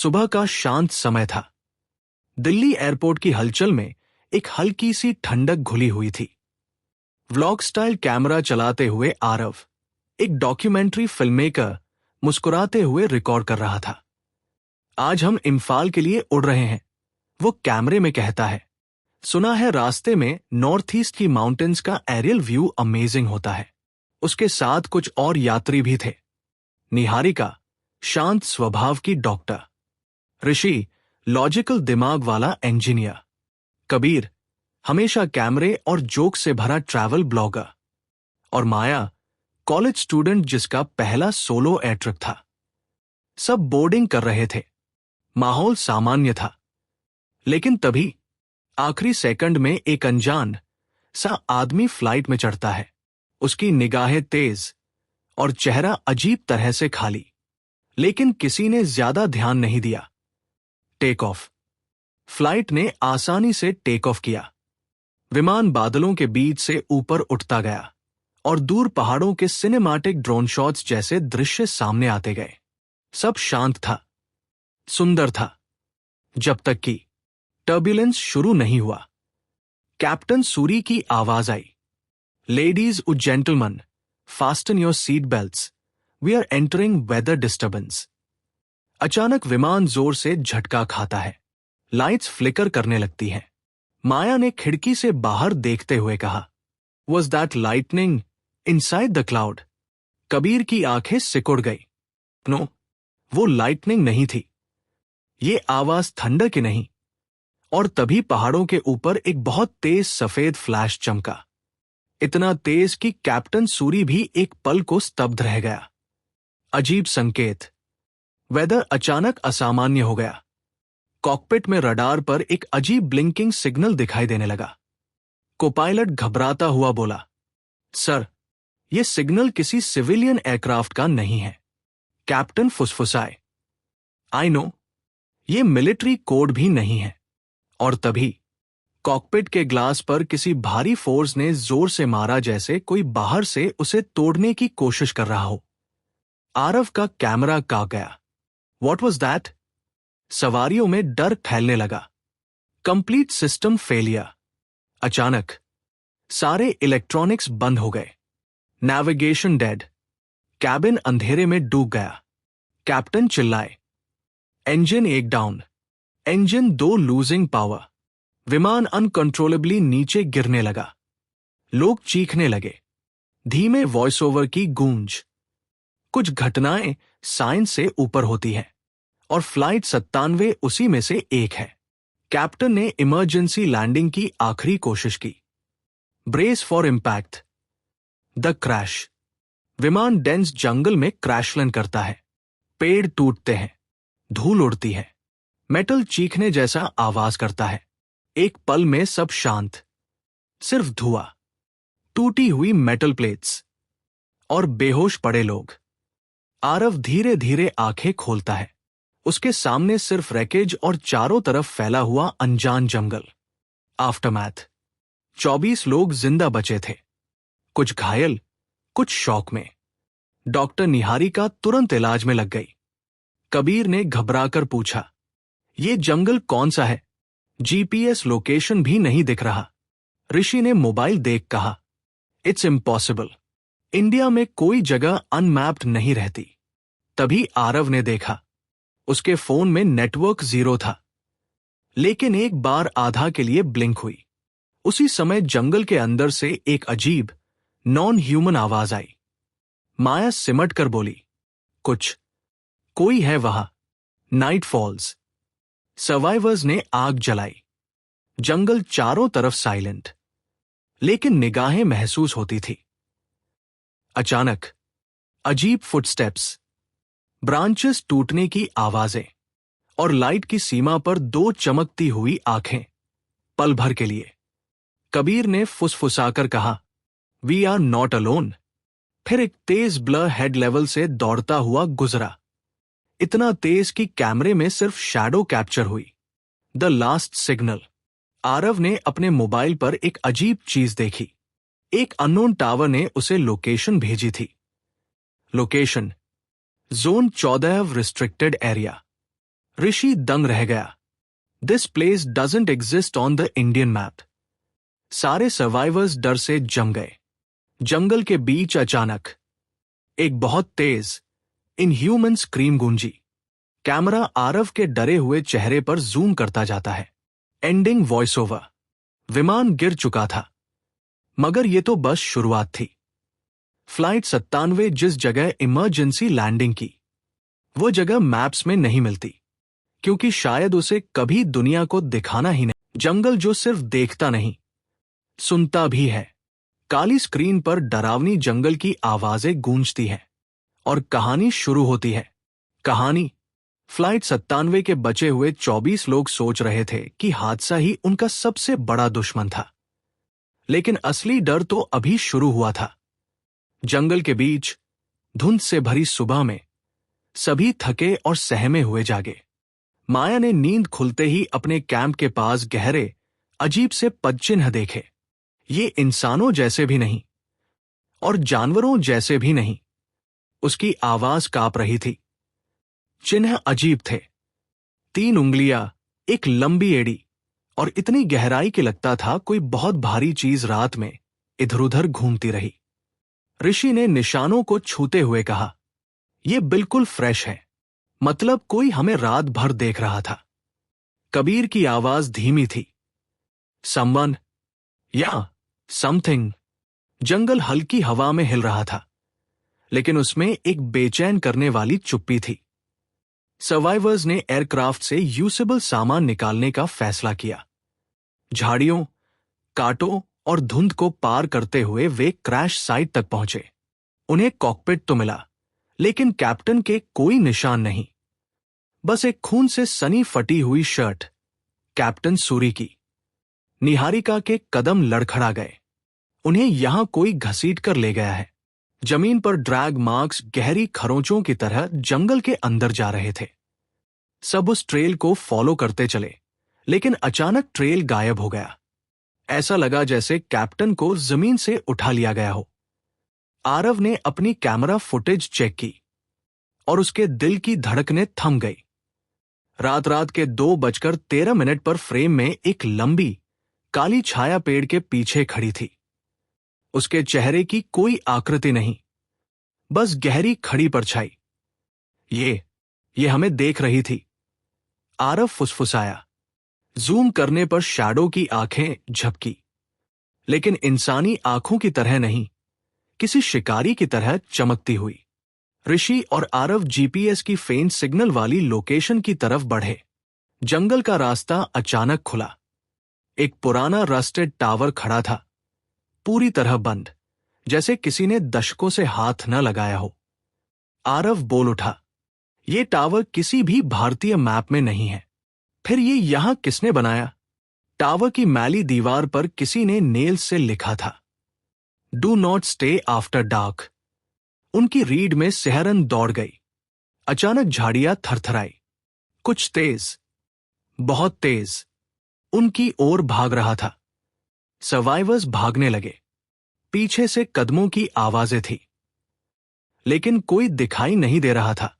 सुबह का शांत समय था। दिल्ली एयरपोर्ट की हलचल में एक हल्की सी ठंडक घुली हुई थी। व्लॉग स्टाइल कैमरा चलाते हुए आरव, एक डॉक्यूमेंट्री फिल्ममेकर, मुस्कुराते हुए रिकॉर्ड कर रहा था। आज हम इम्फाल के लिए उड़ रहे हैं, वो कैमरे में कहता है। सुना है रास्ते में नॉर्थ ईस्ट की माउंटेन्स का एरियल व्यू अमेजिंग होता है। उसके साथ कुछ और यात्री भी थे। निहारिका, शांत स्वभाव की डॉक्टर। ऋषि, लॉजिकल दिमाग वाला इंजीनियर। कबीर, हमेशा कैमरे और जोक से भरा ट्रैवल ब्लॉगर। और माया, कॉलेज स्टूडेंट जिसका पहला सोलो एयर ट्रिप था। सब बोर्डिंग कर रहे थे। माहौल सामान्य था। लेकिन तभी आखिरी सेकंड में एक अनजान सा आदमी फ्लाइट में चढ़ता है। उसकी निगाहें तेज और चेहरा अजीब तरह से खाली। लेकिन किसी ने ज्यादा ध्यान नहीं दिया। Take off. फ्लाइट ने आसानी से टेक ऑफ किया। विमान बादलों के बीच से ऊपर उठता गया और दूर पहाड़ों के सिनेमैटिक ड्रोन शॉट्स जैसे दृश्य सामने आते गए। सब शांत था, सुंदर था, जब तक कि टर्बुलेंस शुरू नहीं हुआ। कैप्टन सूरी की आवाज आई, ladies and gentleman, fasten your seat belts, we are entering weather disturbance. अचानक विमान जोर से झटका खाता है। लाइट्स फ्लिकर करने लगती हैं। माया ने खिड़की से बाहर देखते हुए कहा, was that lightning inside the cloud? Kabir की आंखें सिकुड़ गई। नो, वो लाइटनिंग नहीं थी। ये आवाज थंडर की नहीं। और तभी पहाड़ों के ऊपर एक बहुत तेज सफेद फ्लैश चमका। इतना तेज कि कैप्टन सूरी भी एक पल को स्तब्ध रह गया। अजीब संकेत। वेदर अचानक असामान्य हो गया। कॉकपिट में रडार पर एक अजीब ब्लिंकिंग सिग्नल दिखाई देने लगा। कोपायलट घबराता हुआ बोला, सर, यह सिग्नल किसी सिविलियन एयरक्राफ्ट का नहीं है। कैप्टन फुसफुसाए, आई नो, यह मिलिट्री कोड भी नहीं है। और तभी कॉकपिट के ग्लास पर किसी भारी फोर्स ने जोर से मारा, जैसे कोई बाहर से उसे तोड़ने की कोशिश कर रहा हो। आरव का कैमरा कांप गया। What was that? सवारियों में डर फैलने लगा। Complete system failure. अचानक सारे इलेक्ट्रॉनिक्स बंद हो गए। Navigation dead. कैबिन अंधेरे में डूब गया। कैप्टन चिल्लाए, engine 1 down, engine 2 losing power. विमान अनकंट्रोलेबली नीचे गिरने लगा। लोग चीखने लगे। धीमे वॉइस ओवर की गूंज। कुछ घटनाएं साइंस से ऊपर होती हैं और फ्लाइट 97 उसी में से एक है। कैप्टन ने इमरजेंसी लैंडिंग की आखिरी कोशिश की। Brace for impact. The crash. विमान डेंस जंगल में क्रैश लैंड करता है। पेड़ टूटते हैं, धूल उड़ती है, मेटल चीखने जैसा आवाज करता है। एक पल में सब शांत, सिर्फ धुआं, टूटी हुई मेटल प्लेट्स और बेहोश पड़े लोग। आरव धीरे धीरे आंखें खोलता है। उसके सामने सिर्फ रैकेज और चारों तरफ फैला हुआ अनजान जंगल। आफ्टरमैथ। 24 लोग जिंदा बचे थे, कुछ घायल, कुछ शॉक में। डॉक्टर निहारिका तुरंत इलाज में लग गई। कबीर ने घबराकर पूछा, ये जंगल कौन सा है? जीपीएस लोकेशन भी नहीं दिख रहा। ऋषि ने मोबाइल देख कहा, इट्स इम्पॉसिबल। इंडिया में कोई जगह अनमैप्ड नहीं रहती। तभी आरव ने देखा, उसके फोन में नेटवर्क 0 था। लेकिन एक बार आधा के लिए ब्लिंक हुई। उसी समय जंगल के अंदर से एक अजीब, नॉन ह्यूमन आवाज आई। माया सिमट कर बोली, कोई है वहां। Night false. सर्वाइवर्स ने आग जलाई। जंगल चारों तरफ साइलेंट, लेकिन निगाहें महसूस होती थी। अचानक अजीब फुटस्टेप्स, ब्रांचेस टूटने की आवाजें और लाइट की सीमा पर 2 चमकती हुई आंखें। पल भर के लिए कबीर ने फुसफुसाकर कहा, वी आर नॉट अलोन। फिर एक तेज ब्लर हेड लेवल से दौड़ता हुआ गुजरा। इतना तेज कि कैमरे में सिर्फ शैडो कैप्चर हुई। The last signal. आरव ने अपने मोबाइल पर एक अजीब चीज देखी। एक अननोन टावर ने उसे लोकेशन भेजी थी। Location, zone 14 restricted area. Rishi दंग रह गया। This place doesn't exist on the Indian map. सारे सर्वाइवर्स डर से जम गए। जंगल के बीच अचानक एक बहुत तेज इनह्यूमन स्क्रीम गूंजी। कैमरा आरव के डरे हुए चेहरे पर जूम करता जाता है। Ending voice over. विमान गिर चुका था, मगर यह तो बस शुरुआत थी। फ्लाइट 97 जिस जगह इमरजेंसी लैंडिंग की, वो जगह मैप्स में नहीं मिलती, क्योंकि शायद उसे कभी दुनिया को दिखाना ही नहीं। जंगल जो सिर्फ देखता नहीं, सुनता भी है। काली स्क्रीन पर डरावनी जंगल की आवाजें गूंजती हैं और कहानी शुरू होती है। कहानी। फ्लाइट 97 के बचे हुए 24 लोग सोच रहे थे कि हादसा ही उनका सबसे बड़ा दुश्मन था, लेकिन असली डर तो अभी शुरू हुआ था। जंगल के बीच धुंध से भरी सुबह में सभी थके और सहमे हुए जागे। माया ने नींद खुलते ही अपने कैंप के पास गहरे अजीब से पदचिन्ह देखे। ये इंसानों जैसे भी नहीं और जानवरों जैसे भी नहीं। उसकी आवाज कांप रही थी। चिन्ह अजीब थे। 3 उंगलियां, एक लंबी एड़ी और इतनी गहराई कि लगता था कोई बहुत भारी चीज रात में इधर उधर घूमती रही। ऋषि ने निशानों को छूते हुए कहा, यह बिल्कुल फ्रेश है, मतलब कोई हमें रात भर देख रहा था। कबीर की आवाज धीमी थी, समवन या समथिंग। जंगल हल्की हवा में हिल रहा था, लेकिन उसमें एक बेचैन करने वाली चुप्पी थी। सर्वाइवर्स ने एयरक्राफ्ट से यूजेबल सामान निकालने का फैसला किया। झाड़ियों, कांटों और धुंध को पार करते हुए वे क्रैश साइट तक पहुंचे। उन्हें कॉकपिट तो मिला, लेकिन कैप्टन के कोई निशान नहीं। बस एक खून से सनी फटी हुई शर्ट, कैप्टन सूरी की। निहारिका के कदम लड़खड़ा गए। उन्हें यहां कोई घसीट कर ले गया है। जमीन पर ड्रैग मार्क्स गहरी खरोंचों की तरह जंगल के अंदर जा रहे थे। सब उस ट्रेल को फॉलो करते चले, लेकिन अचानक ट्रेल गायब हो गया। ऐसा लगा जैसे कैप्टन को जमीन से उठा लिया गया हो। आरव ने अपनी कैमरा फुटेज चेक की और उसके दिल की धड़कनें थम गई। रात के 2:13 पर फ्रेम में एक लंबी काली छाया पेड़ के पीछे खड़ी थी। उसके चेहरे की कोई आकृति नहीं, बस गहरी खड़ी परछाई। ये हमें देख रही थी, आरव फुसफुसाया। जूम करने पर शैडो की आंखें झपकी, लेकिन इंसानी आंखों की तरह नहीं, किसी शिकारी की तरह चमकती हुई। ऋषि और आरव जीपीएस की फेंट सिग्नल वाली लोकेशन की तरफ बढ़े। जंगल का रास्ता अचानक खुला। एक पुराना रस्टेड टावर खड़ा था, पूरी तरह बंद, जैसे किसी ने दशकों से हाथ न लगाया हो। आरव बोल उठा, ये टावर किसी भी भारतीय मैप में नहीं है। फिर ये यहां किसने बनाया? टावर की मैली दीवार पर किसी ने नेल से लिखा था, do not stay after dark. उनकी रीढ़ में सिहरन दौड़ गई। अचानक झाड़ियां थरथराई। कुछ तेज, बहुत तेज, उनकी ओर भाग रहा था। सर्वाइवर्स भागने लगे। पीछे से कदमों की आवाजें थी, लेकिन कोई दिखाई नहीं दे रहा था।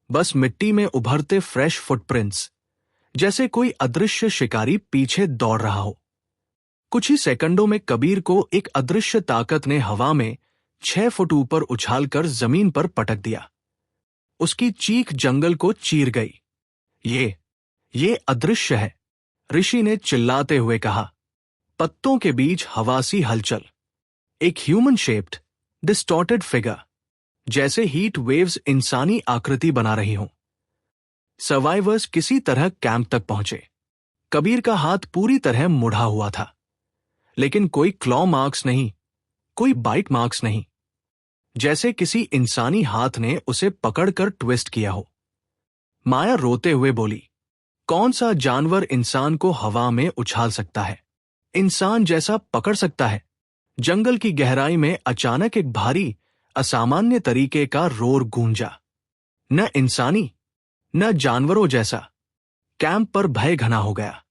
बस मिट्टी में उभरते फ्रेश फुटप्रिंट्स, जैसे कोई अदृश्य शिकारी पीछे दौड़ रहा हो। कुछ ही सेकंडों में कबीर को एक अदृश्य ताकत ने हवा में 6 फुट ऊपर उछालकर जमीन पर पटक दिया। उसकी चीख जंगल को चीर गई। ये अदृश्य है, ऋषि ने चिल्लाते हुए कहा। पत्तों के बीच हवासी हलचल। एक ह्यूमन शेप्ड, डिस्टॉर्टेड फिगर, जैसे हीट वेव्स इंसानी आकृति बना रही हों। सर्वाइवर्स किसी तरह कैंप तक पहुंचे। कबीर का हाथ पूरी तरह मुड़ा हुआ था, लेकिन कोई क्लॉ मार्क्स नहीं, कोई बाइट मार्क्स नहीं, जैसे किसी इंसानी हाथ ने उसे पकड़कर ट्विस्ट किया हो। माया रोते हुए बोली, कौन सा जानवर इंसान को हवा में उछाल सकता है, इंसान जैसा पकड़ सकता है? जंगल की गहराई में अचानक एक भारी, असामान्य तरीके का रोर गूंजा। न इंसानी, न जानवरों जैसा। कैंप पर भय घना हो गया।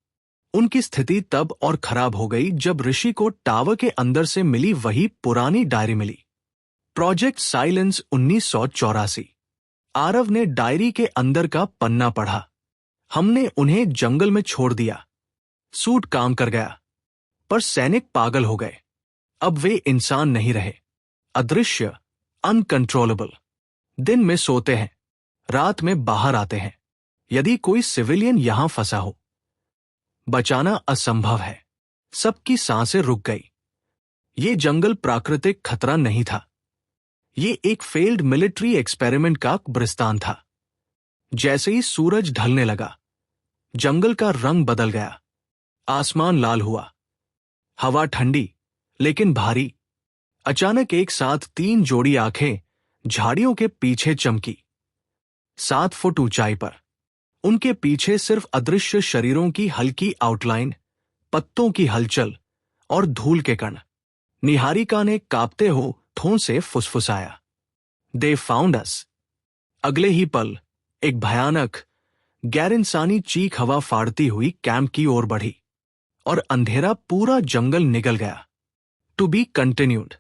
उनकी स्थिति तब और खराब हो गई जब ऋषि को टावर के अंदर से मिली वही पुरानी डायरी मिली। Project silence 1984। आरव ने डायरी के अंदर का पन्ना पढ़ा। हमने उन्हें जंगल में छोड़ दिया। सूट काम कर गया, पर सैनिक पागल हो गए। अब वे इंसान नहीं रहे, अदृश्य, अनकंट्रोलेबल। दिन में सोते हैं, रात में बाहर आते हैं। यदि कोई सिविलियन यहां फंसा हो, बचाना असंभव है। सबकी सांसें रुक गई। ये जंगल प्राकृतिक खतरा नहीं था, ये एक फेल्ड मिलिट्री एक्सपेरिमेंट का कब्रिस्तान था। जैसे ही सूरज ढलने लगा, जंगल का रंग बदल गया। आसमान लाल हुआ, हवा ठंडी लेकिन भारी। अचानक एक साथ 3 जोड़ी आंखें झाड़ियों के पीछे चमकी। 7 फुट ऊंचाई पर, उनके पीछे सिर्फ अदृश्य शरीरों की हल्की आउटलाइन, पत्तों की हलचल और धूल के कण। निहारिका ने कांपते होठों से फुसफुसाया, "They found us." अगले ही पल एक भयानक, गैर इंसानी चीख हवा फाड़ती हुई कैंप की ओर बढ़ी और अंधेरा पूरा जंगल निगल गया। To be continued.